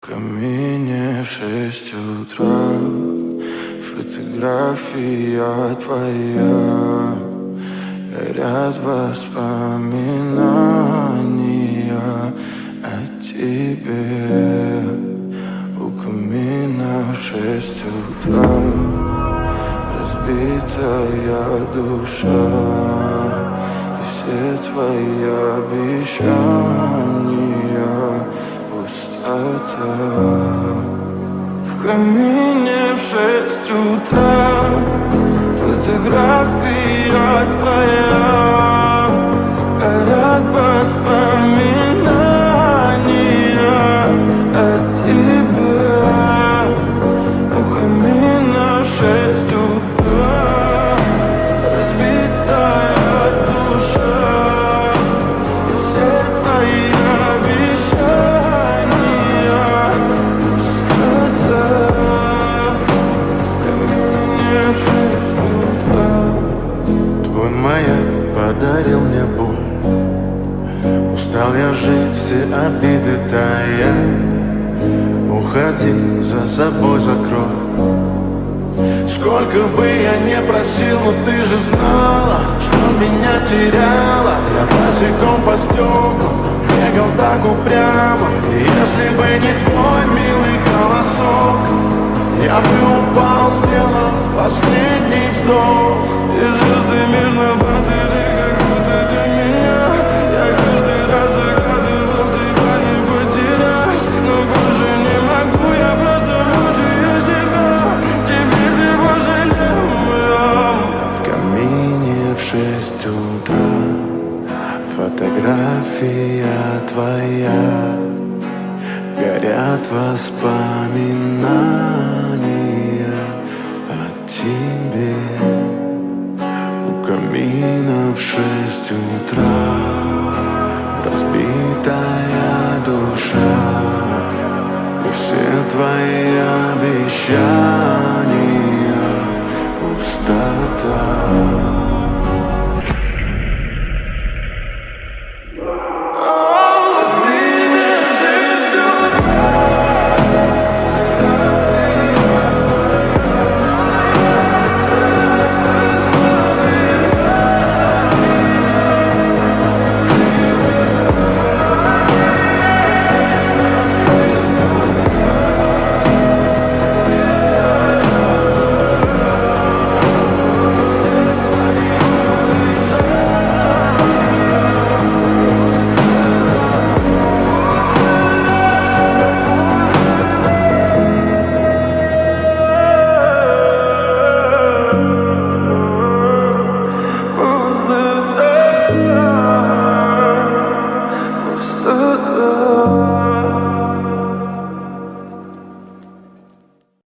камине в 6 утра, фотография твоя, горят воспоминания о тебе. У камина в 6 утра, разбитая душа, и все твои обещания пустота. В камине в 6 утра, фотография твоя, горят воспоминания о тебе. У камина в 6 утра, разбитая душа, и все твои обещания пустота. В камине в 6 утра. Твой маяк подарил мне боль, устал я жить, все обиды тая. Уходи, за собой закрой. Сколько бы я не просил, но ты же знала, что меня теряла. Я босиком по стеклам бегал так упрямо, и если бы не твой милый голосок, я бы упал, сделав последний вздох. И звезды мирно падали, как будто для меня. Я каждый раз загадывал тебя не потерять, но больше не могу, я просто мучаю себя. Теперь ты пожалел. В камине в 6 утра, фотография твоя, горят воспоминания о тебе. У камина в 6 утра, разбитая душа, и все твои обещания